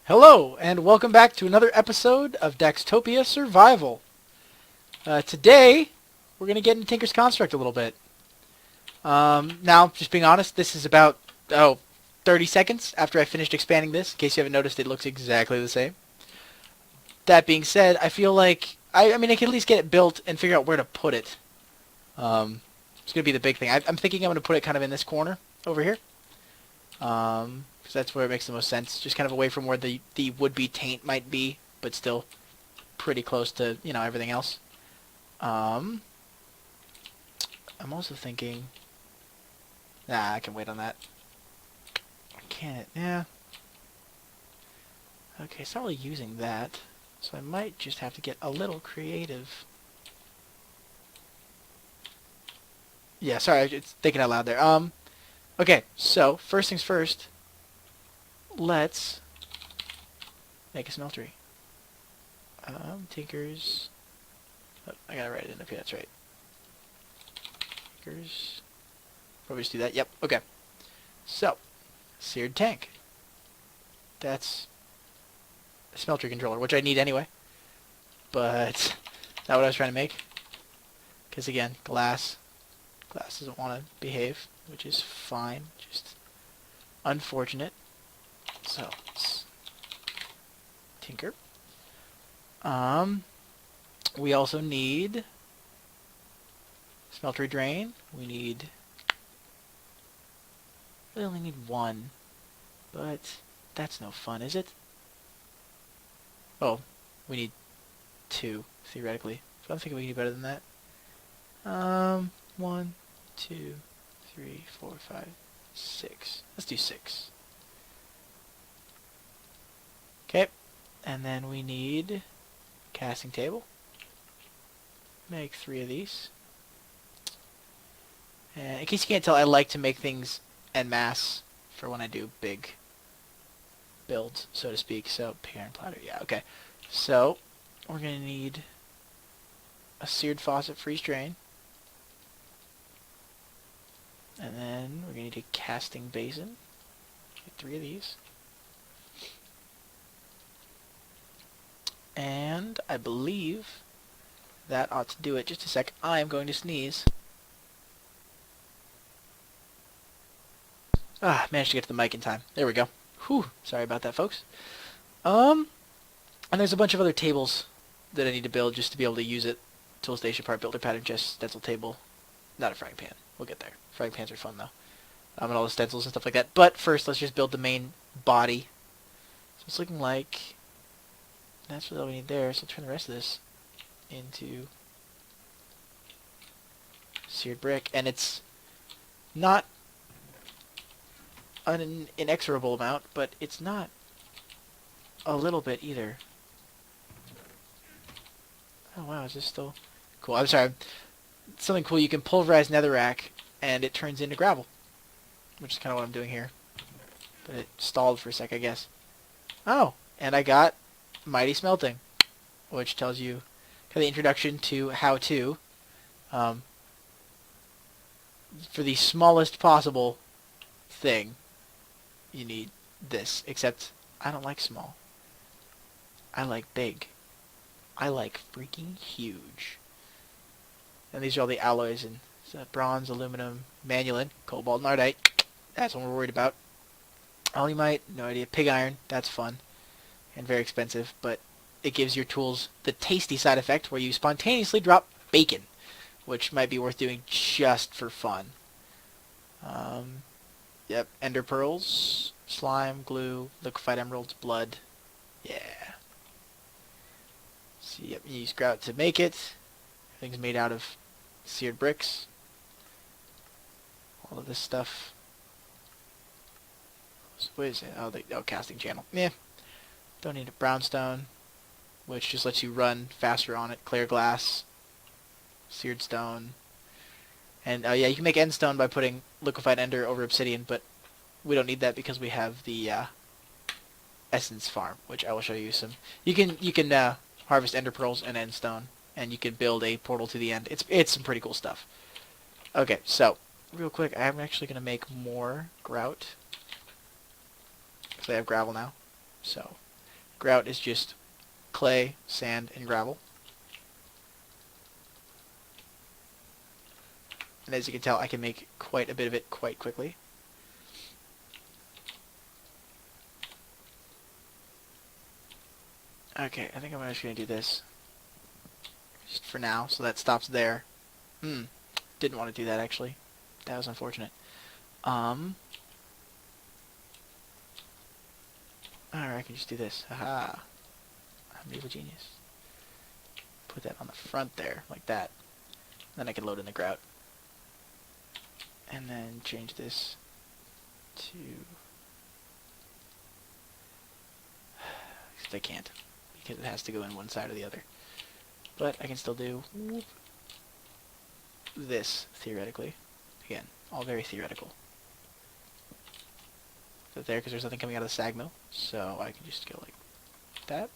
Hello, and welcome back to another episode of Daxtopia Survival. Today, we're going to get into Tinker's Construct a little bit. Now, just being honest, this is about, 30 seconds after I finished expanding this. In case you haven't noticed, it looks exactly the same. That being said, I feel like, I can at least get it built and figure out where to put it. It's going to be the big thing. I'm thinking I'm going to put it kind of in this corner over here. Because that's where it makes the most sense. Just kind of away from where the would-be taint might be, but still pretty close to, everything else. I'm also thinking... Nah, I can wait on that. Can it? Yeah. Okay, it's not really using that, so I might just have to get a little creative. Yeah, sorry, it's thinking out loud there. Okay, so, first things first, let's make a smeltery. Tinker's... Oh, I gotta write it in up here, that's right. Tinker's... Probably just do that, yep, okay. So, seared tank. That's a smeltery controller, which I need anyway. But, not what I was trying to make. Because again, glass doesn't want to behave, which is fine, just unfortunate. So, let's tinker. We also need smeltery drain. We only need one, but that's no fun, is it? Oh, we need two, theoretically. So I'm thinking we can do better than that. 1, 2, 3, 4, 5, 6. Let's do 6. Okay, and then we need casting table. Make 3 of these. And in case you can't tell, I like to make things en masse for when I do big builds, so to speak. So, pick iron platter, yeah, okay. So, we're going to need a seared faucet freeze drain. And then we're going to need a casting basin. Get 3 of these. And I believe that ought to do it. Just a sec. I'm going to sneeze. Managed to get to the mic in time. There we go. Whew. Sorry about that, folks. And there's a bunch of other tables that I need to build just to be able to use it. Tool station part, builder pattern chest, stencil table. Not a frying pan. We'll get there. Frying pans are fun, though. And all the stencils and stuff like that. But first, let's just build the main body. So it's looking like that's really all we need there. So I'll turn the rest of this into seared brick. And it's not an inexorable amount, but it's not a little bit either. Oh wow, is this still cool? I'm sorry. Something cool, you can pulverize netherrack and it turns into gravel, which is kind of what I'm doing here. But it stalled for a sec, I guess. Oh, and I got Mighty Smelting, which tells you kind of the introduction to how to, for the smallest possible thing, you need this. Except I don't like small. I like big. I like freaking huge. And these are all the alloys and bronze, aluminum, manulin, cobalt, and ardite. That's what we're worried about. Alumite, no idea. Pig iron, that's fun. And very expensive, but it gives your tools the tasty side effect where you spontaneously drop bacon, which might be worth doing just for fun. Yep, ender pearls, slime, glue, liquefied emeralds, blood. Yeah. So, yep, you use grout to make it. Everything's made out of seared bricks. All of this stuff. So what is it? Oh, casting channel. Yeah. Don't need a brownstone, which just lets you run faster on it. Clear glass, seared stone, and yeah, you can make endstone by putting liquefied ender over obsidian, but we don't need that because we have the essence farm, which I will show you some. You can harvest ender pearls and endstone, and you can build a portal to the end. It's some pretty cool stuff. Okay, so real quick, I'm actually gonna make more grout because I have gravel now. So Grout is just clay, sand, and gravel. And as you can tell, I can make quite a bit of it quite quickly. Okay, I think I'm just going to do this. Just for now, so that stops there. Didn't want to do that, actually. That was unfortunate. Alright, I can just do this. Haha. I'm an evil genius. Put that on the front there, like that. Then I can load in the grout. And then change this to... Except I can't, because it has to go in one side or the other. But I can still do this, theoretically. Again, all very theoretical. Put it there, because there's nothing coming out of the sag mill. So I can just go like that.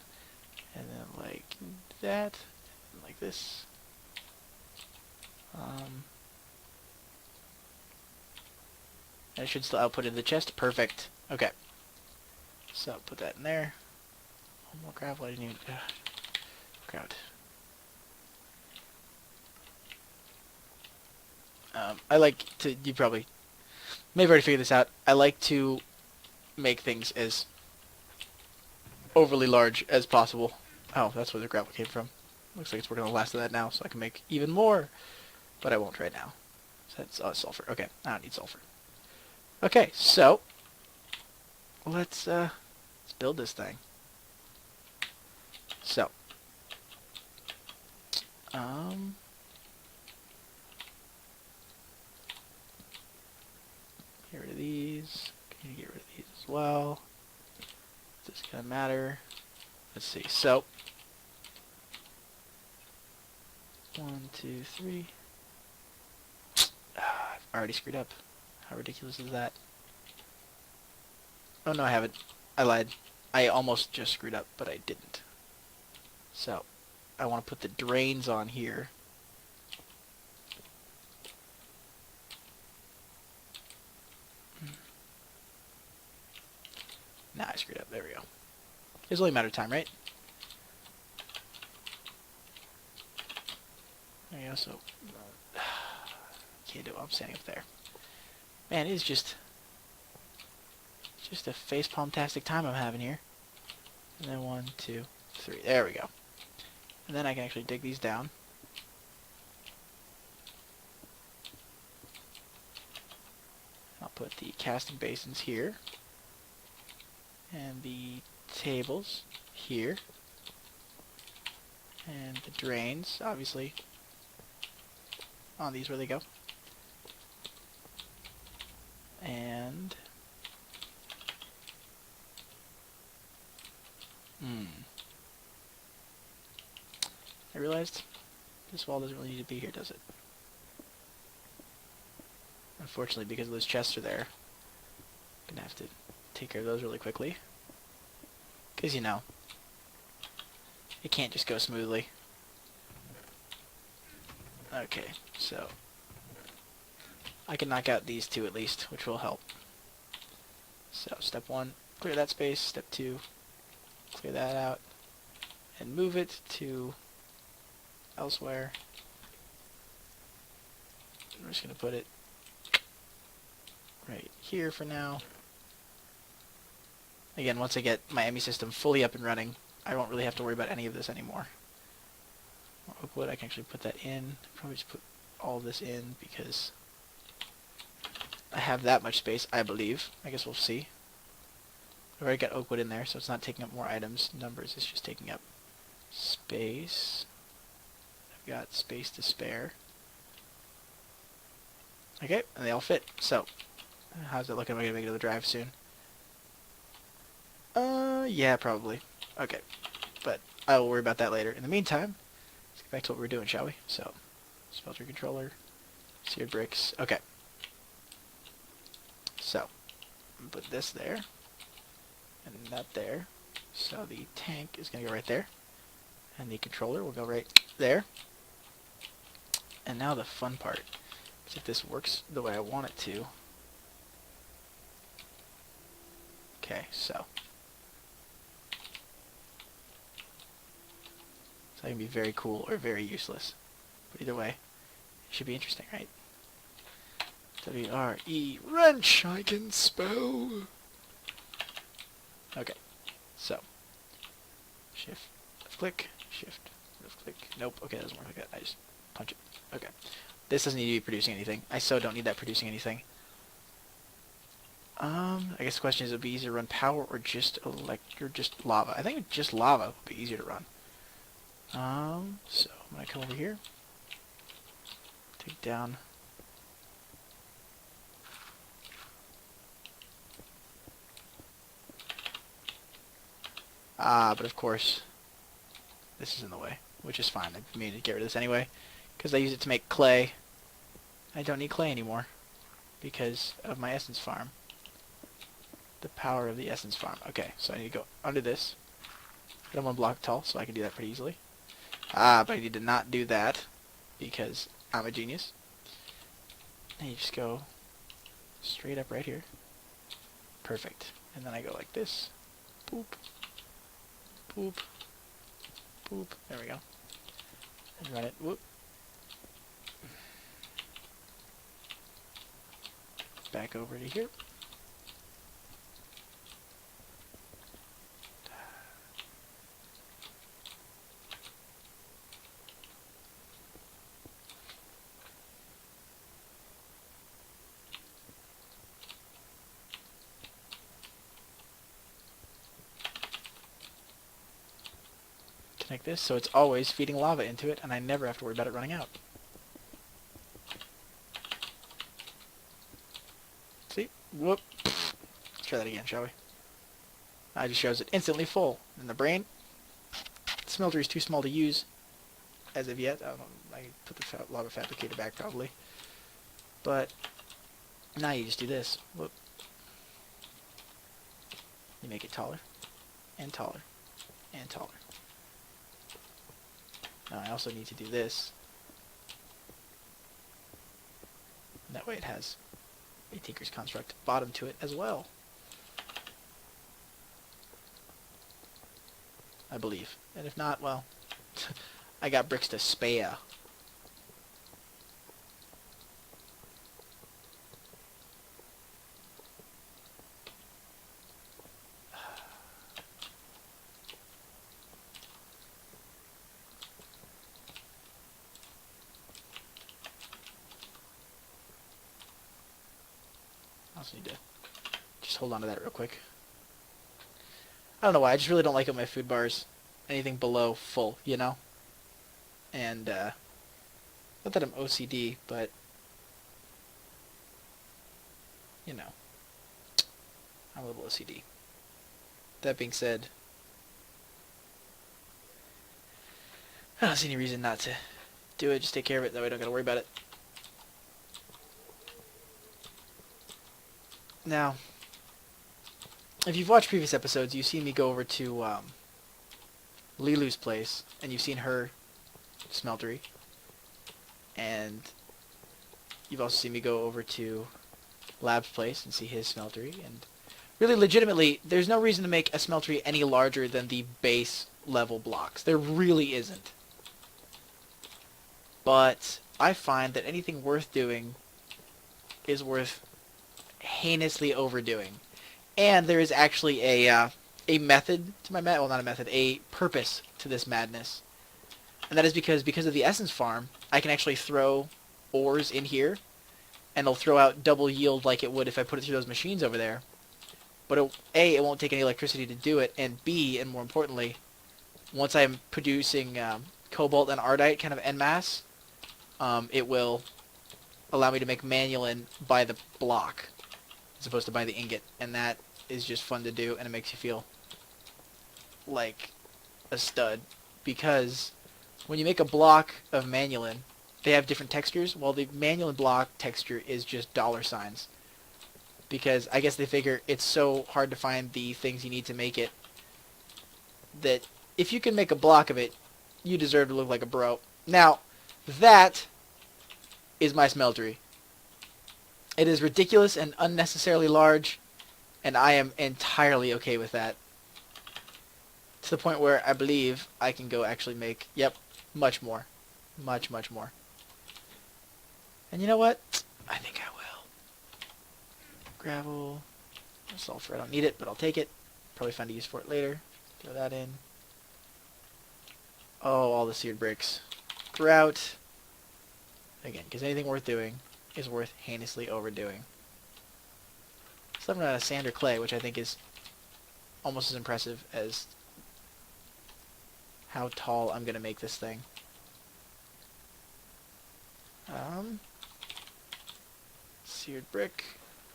And then like that. And like this. And it should still output in the chest. Perfect. Okay. So put that in there. One more gravel. I didn't even... grout. I like to... You probably may have already figured this out. I like to make things as overly large as possible. Oh, that's where the gravel came from. Looks like it's working on the last of that now, so I can make even more. But I won't right now. So that's sulfur. Okay, I don't need sulfur. Okay, so let's build this thing. So, get rid of these. Gonna get rid of these as well. Is this gonna matter? Let's see. So, 1, 2, 3. I've already screwed up. How ridiculous is that? Oh no, I haven't. I lied. I almost just screwed up, but I didn't. So, I want to put the drains on here. Nah, I screwed up. There we go. It's only a matter of time, right? There you go. So, can't do it while I'm standing up there. Man, it is just a facepalm-tastic time I'm having here. And then 1, 2, 3. There we go. And then I can actually dig these down. I'll put the casting basins here. And the tables here. And the drains, obviously, on these where they go. And... I realized this wall doesn't really need to be here, does it? Unfortunately, because those chests are there, I'm gonna have to take care of those really quickly. Because, you know, it can't just go smoothly. Okay, so I can knock out these two at least, which will help. So, step 1, clear that space. Step 2, clear that out. And move it to elsewhere. I'm just going to put it right here for now. Again, once I get my ME system fully up and running, I won't really have to worry about any of this anymore. More oak wood, I can actually put that in. Probably just put all this in because I have that much space, I believe. I guess we'll see. I've already got oak wood in there, so it's not taking up more items. Numbers, it's just taking up space. I've got space to spare. Okay, and they all fit. So, how's it looking? Am I going to make another drive soon? Yeah, probably. Okay, but I will worry about that later. In the meantime, let's get back to what we're doing, shall we? So, smelter controller, seared bricks. Okay. So, put this there, and that there. So the tank is going to go right there, and the controller will go right there. And now the fun part is if this works the way I want it to. Okay, so that can be very cool or very useless. But either way, it should be interesting, right? W-R-E, wrench, I can spell. Okay, so, shift, left click, shift, left click. Nope, okay, that doesn't work like that. I just punch it. Okay. This doesn't need to be producing anything. I so don't need that producing anything. I guess the question is, would it be easier to run power or just just lava? I think just lava would be easier to run. So I'm gonna come over here, take down. But of course, this is in the way, which is fine. I mean to get rid of this anyway, because I use it to make clay. I don't need clay anymore because of my essence farm. The power of the essence farm. Okay, so I need to go under this. But I'm 1 block tall, so I can do that pretty easily. But I need to not do that because I'm a genius. And you just go straight up right here. Perfect. And then I go like this. Boop. Boop. Boop. There we go. And run it. Whoop. Back over to here. Connect this so it's always feeding lava into it and I never have to worry about it running out. See? Whoop. Let's try that again, shall we? It just shows it instantly full. And the brain, the smelter is too small to use as of yet. I can put the lava fabricator back probably. But now you just do this. Whoop. You make it taller and taller and taller. Now I also need to do this. And that way it has a Tinker's Construct bottom to it as well. I believe. And if not, well, I got bricks to spare. I also need to just hold on to that real quick. I don't know why, I just really don't like it with my food bars. Anything below full, you know? And, not that I'm OCD, but, you know, I'm a little OCD. That being said, I don't see any reason not to do it, just take care of it, that way I don't gotta worry about it. Now, if you've watched previous episodes, you've seen me go over to Lilu's place, and you've seen her smeltery, and you've also seen me go over to Lab's place and see his smeltery, and really legitimately, there's no reason to make a smeltery any larger than the base level blocks. There really isn't. But I find that anything worth doing is worth heinously overdoing. And there is actually a method to my well, not a method, a purpose to this madness. And that is because of the essence farm, I can actually throw ores in here, and it'll throw out double yield like it would if I put it through those machines over there. But A, it won't take any electricity to do it, and B, and more importantly, once I'm producing cobalt and ardite kind of en masse, it will allow me to make manulin by the block as opposed to by the ingot, and that is just fun to do, and it makes you feel like a stud, because when you make a block of manulin, they have different textures. Well, the manulin block texture is just $signs, because I guess they figure it's so hard to find the things you need to make it that if you can make a block of it, you deserve to look like a bro. Now, that is my smeltery. It is ridiculous and unnecessarily large, and I am entirely okay with that. To the point where I believe I can go actually make, yep, much more. Much, much more. And you know what? I think I will. Gravel. Sulfur. I don't need it, but I'll take it. Probably find a use for it later. Throw that in. Oh, all the seared bricks. Grout. Again, because anything worth doing is worth heinously overdoing. Still haven't run out of sand or clay, which I think is almost as impressive as how tall I'm going to make this thing. Seared brick.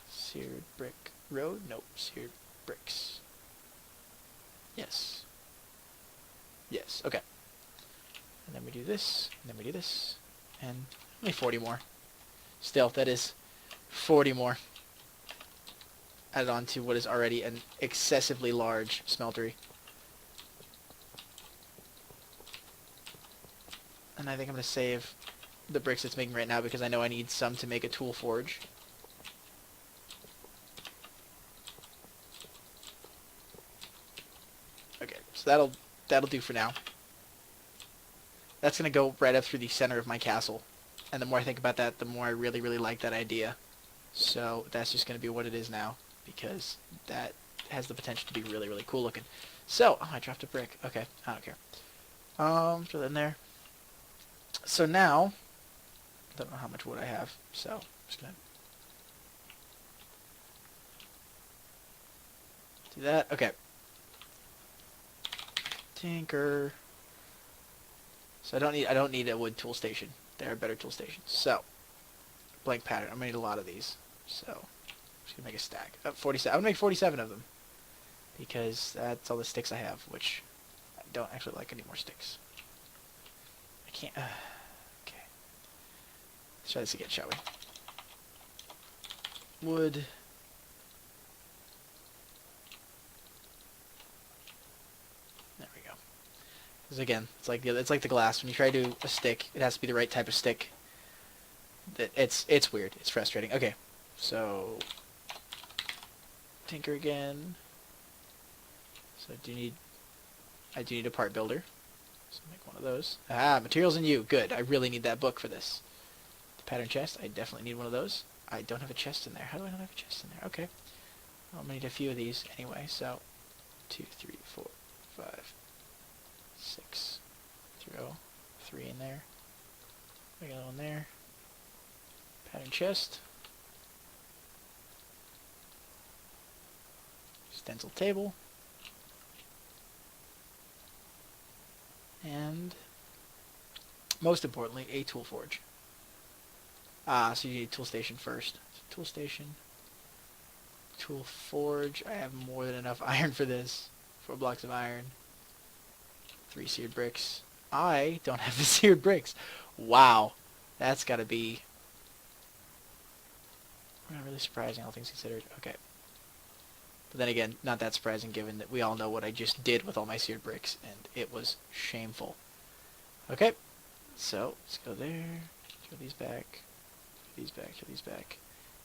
Seared brick road? Nope, seared bricks. Yes. Yes, okay. And then we do this, and then we do this, and only 40 more. Still, that is 40 more. Added on to what is already an excessively large smeltery. And I think I'm going to save the bricks it's making right now because I know I need some to make a tool forge. Okay, so that'll do for now. That's going to go right up through the center of my castle. And the more I think about that, the more I really, really like that idea. So that's just going to be what it is now, because that has the potential to be really, really cool looking. So, oh, I dropped a brick. Okay, I don't care. Throw that in there. So now, I don't know how much wood I have, so I'm just going to do that. Okay. Tinker. So I don't need a wood tool station. There are better tool stations. So, blank pattern. I'm going to need a lot of these. So, I'm just going to make a stack. 47. I'm going to make 47 of them. Because that's all the sticks I have, which I don't actually like any more sticks. I can't... okay. Let's try this again, shall we? Wood. There we go. Because again, it's like the glass. When you try to do a stick, it has to be the right type of stick. It's weird. It's frustrating. Okay, so tinker again. So I do need a part builder. So make one of those. Ah, materials and you. Good. I really need that book for this. The pattern chest. I definitely need one of those. I don't have a chest in there. How do I not have a chest in there? Okay. Well, I'm gonna need a few of these anyway. So 2, 3, 4, 5, 6. Throw 3 in there. We got one there. Pattern chest. Stencil table. And most importantly, a tool forge. So you need a tool station first. So tool station. Tool forge. I have more than enough iron for this. 4 blocks of iron. 3 seared bricks. I don't have the seared bricks. Wow. That's gotta be really surprising, all things considered. Okay. But then again, not that surprising given that we all know what I just did with all my seared bricks, and it was shameful. Okay. So, let's go there. Throw these back. Throw these back. Throw these back.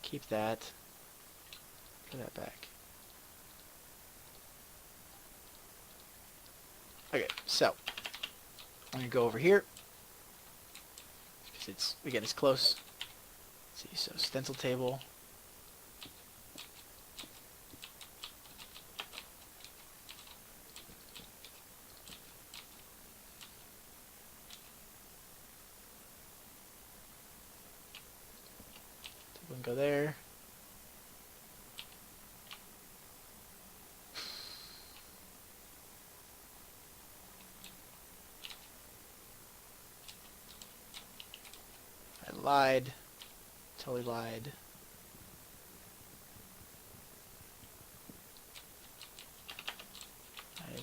Keep that. Throw that back. Okay, so I'm going to go over here because it's close. Let's see, so stencil table. We can go there. I lied. Totally lied.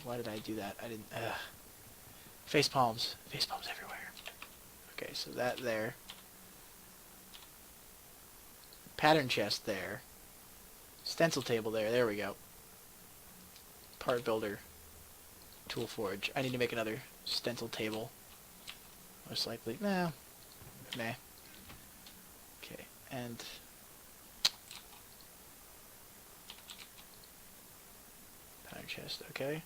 Why did I do that? I didn't... Face palms. Face palms everywhere. Okay, so that there. Pattern chest there. Stencil table there. There we go. Part builder. Tool forge. I need to make another stencil table. Most likely. Nah. Meh. Okay, and... pattern chest, okay.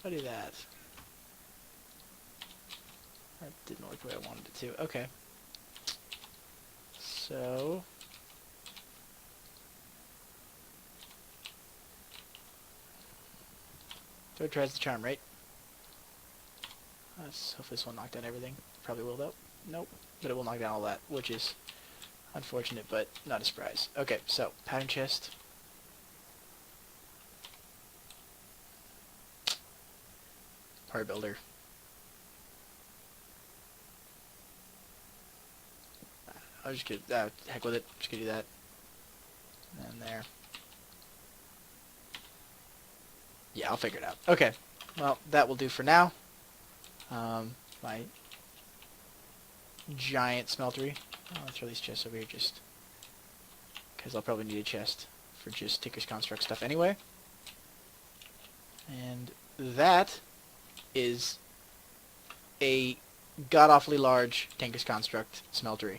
If I do that. That didn't work the way I wanted it to. Okay. So... third tries the charm, right? Hopefully this will knock down everything. Probably will, though. Nope. But it will knock down all that, which is unfortunate, but not a surprise. Okay, so, pattern chest. Part builder. I'll just get, heck with it. Just gonna do that. And there. Yeah, I'll figure it out. Okay. Well, that will do for now. My giant smeltery. I'll throw these chests over here just because I'll probably need a chest for just Tinker's Construct stuff anyway. And that is a god-awfully large Tinker's Construct smeltery.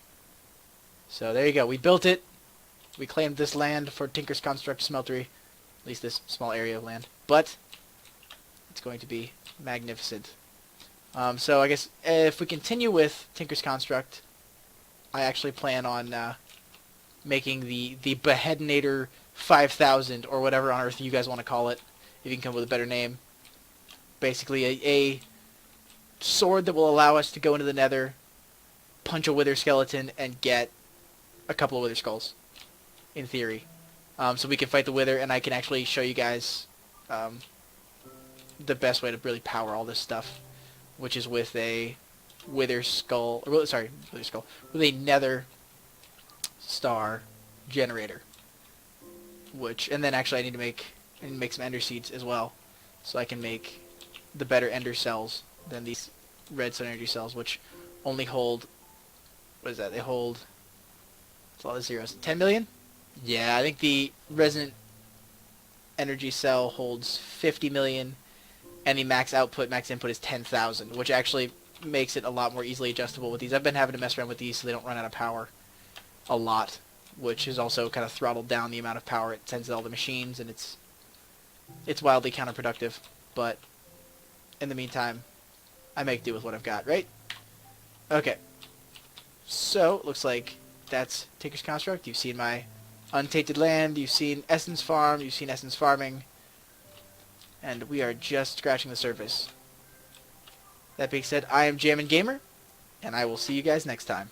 So there you go. We built it. We claimed this land for Tinker's Construct smeltery. At least this small area of land. But it's going to be magnificent. So I guess if we continue with Tinker's Construct, I actually plan on making the Beheadinator 5000 or whatever on earth you guys want to call it, if you can come up with a better name. Basically a sword that will allow us to go into the nether, punch a wither skeleton, and get a couple of wither skulls, in theory. So we can fight the wither, and I can actually show you guys the best way to really power all this stuff, which is with a wither skull, or, sorry, wither skull, with a nether star generator. And then actually I need to make some ender seeds as well, so I can make the better ender cells than these redstone energy cells, which only hold, what is that? They hold, it's a lot of zeros. 10 million? Yeah, I think the resonant energy cell holds 50 million, and the max input is 10,000, which actually makes it a lot more easily adjustable with these. I've been having to mess around with these so they don't run out of power a lot, which has also kind of throttled down the amount of power it sends to all the machines, and it's wildly counterproductive. But in the meantime, I make do with what I've got, right? Okay. So, looks like that's Tinker's Construct. You've seen my untainted land, you've seen Essence Farm, you've seen Essence Farming, and we are just scratching the surface. That being said, I am Jammin' Gamer, and I will see you guys next time.